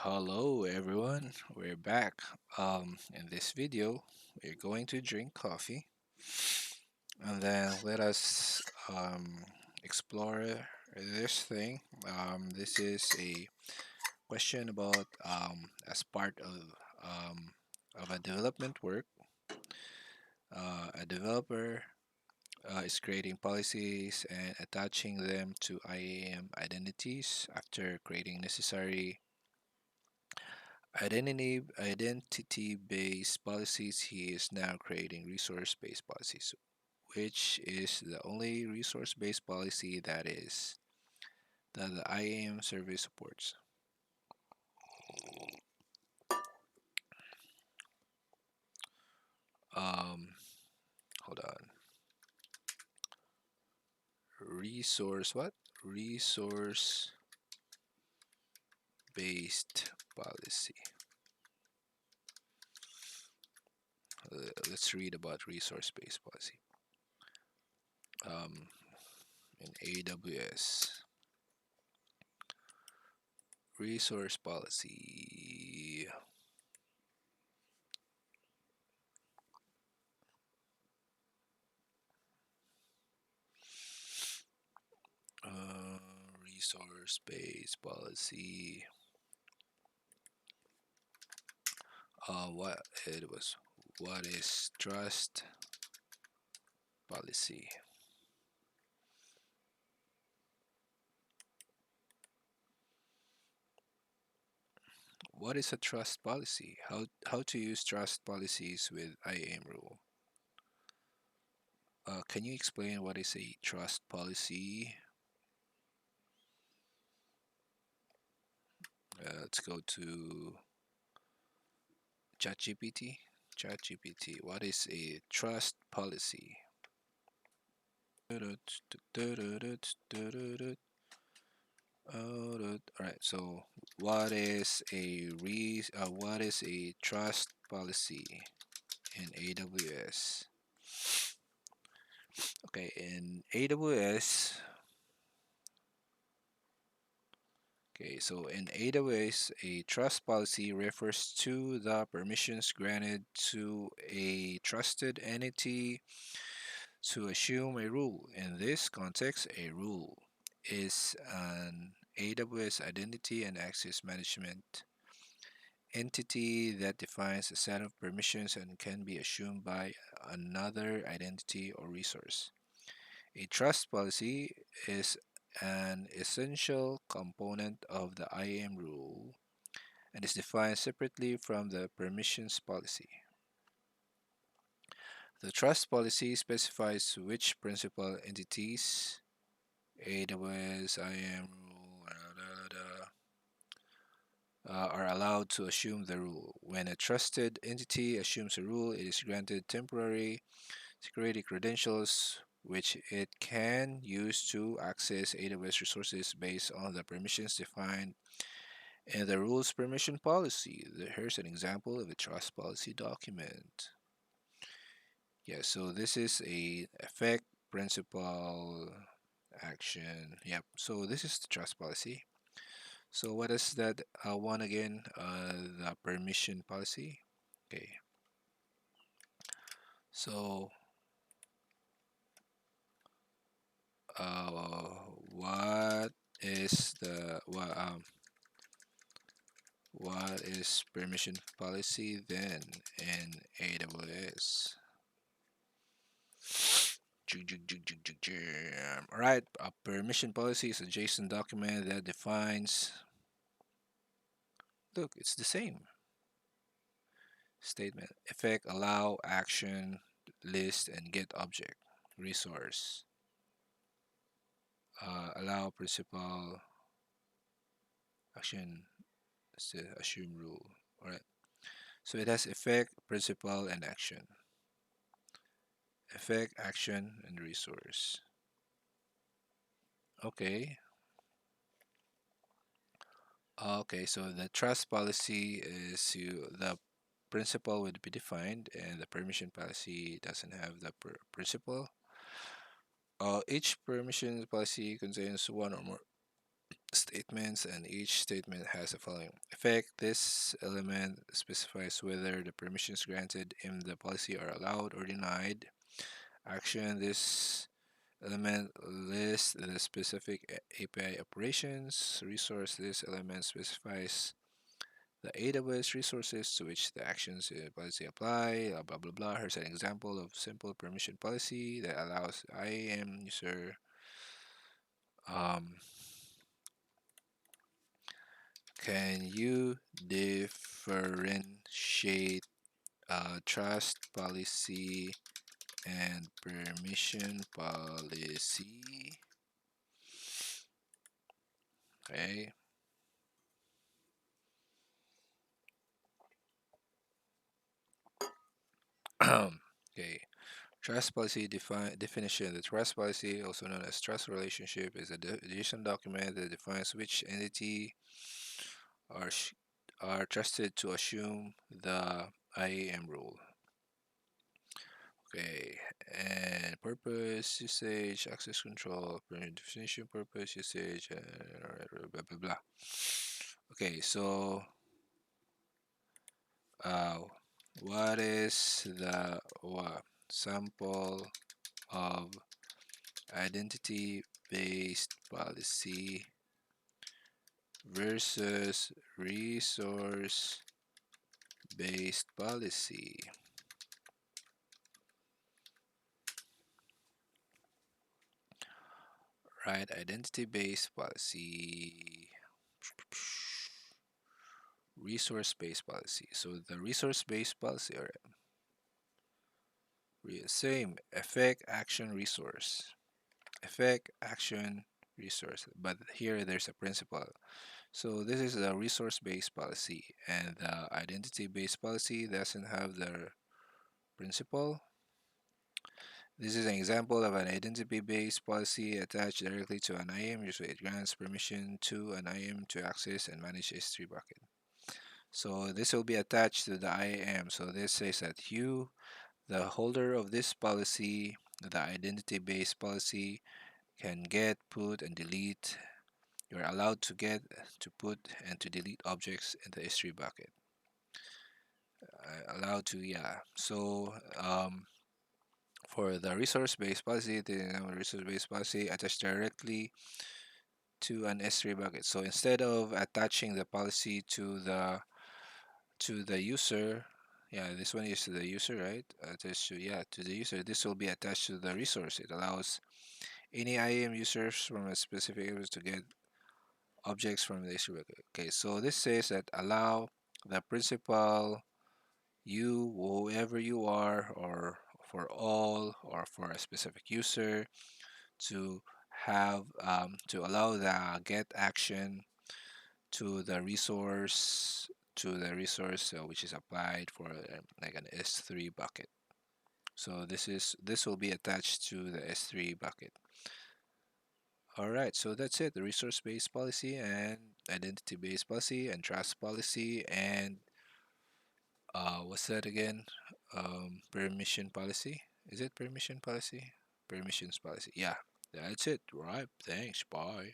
Hello everyone, we're back. In this video, we're going to drink coffee and then let us explore this thing. This is a question about as part of a development work, a developer is creating policies and attaching them to IAM identities after creating necessary identity-based policies. He is now creating resource-based policies, which is the only resource-based policy that the IAM service supports. Um, Hold on. Resource what? Resource-based policy. Let's read about resource-based policy. Um, in AWS, resource policy. Resource-based policy. What it was? What is trust policy? What is a trust policy? How to use trust policies with IAM rule? Can you explain what is a trust policy? Let's go to ChatGPT. ChatGPT. What is a trust policy? All right. So, what is a trust policy in AWS? Okay, in AWS. Okay, so in AWS, a trust policy refers to the permissions granted to a trusted entity to assume a rule. In this context, a rule is an AWS identity and access management entity that defines a set of permissions and can be assumed by another identity or resource. A trust policy is an essential component of the IAM rule and is defined separately from the permissions policy. The trust policy specifies which principal entities, AWS, IAM rule, are allowed to assume the rule. When a trusted entity assumes a rule, it is granted temporary security credentials, which it can use to access AWS resources based on the permissions defined in the rules permission policy. Here's an example of a trust policy document. Yeah, so this is a effect, principle, action. Yep, so this is the trust policy. So what is that one again? The permission policy. Okay, so uh, what is the what is permission policy then in AWS? All right, a permission policy is a JSON document that defines. Look, it's the same statement: effect, allow, action, list, and get object, resource, allow, principal, action, assume rule. All right. So it has effect, principle, and action. Effect, action, and resource. Okay. Okay, so the trust policy is the principle would be defined, and the permission policy doesn't have the principle. Each permission policy contains one or more statements, and each statement has the following effect. This element specifies whether the permissions granted in the policy are allowed or denied. Action. This element lists the specific API operations. Resource. This element specifies the AWS resources to which the actions in the policy apply. Blah blah blah. Here's an example of simple permission policy that allows IAM user um, can you differentiate trust policy and permission policy? Okay. Okay. Trust policy definition. The trust policy, also known as trust relationship, is a additional document that defines which entity are are trusted to assume the IAM role. Okay, and purpose, usage, access control, permit definition, purpose, usage, blah blah blah. Okay, so uh, what is the sample of identity-based policy versus resource-based policy? Right, identity-based policy, resource-based policy. So the resource-based policy, or same effect, action, resource, effect, action, resource. But here there's a principle. So this is the resource-based policy, and the identity-based policy doesn't have the principle. This is an example of an identity-based policy attached directly to an IAM. Usually, it grants permission to an IAM to access and manage S3 bucket. So this will be attached to the IAM. So this says that you, the holder of this policy, the identity-based policy, can get, put, and delete. You're allowed to get, to put, and to delete objects in the S3 bucket. Allowed to, yeah. So for the resource-based policy, the resource-based policy attached directly to an S3 bucket. So instead of attaching the policy to the user, yeah, this one is to the user, right? Attached to, yeah, to the user. This will be attached to the resource. It allows any IAM users from a specific area to get objects from the S3 bucket. Okay, so this says that allow the principal, you, whoever you are, or for all, or for a specific user, to have to allow the get action to the resource which is applied for like an S3 bucket. So this will be attached to the S3 bucket. All right, so that's it. The resource-based policy and identity-based policy and trust policy and what's that again? Permission policy. Is it permission policy? Permissions policy. Yeah, that's it. Right. Thanks. Bye.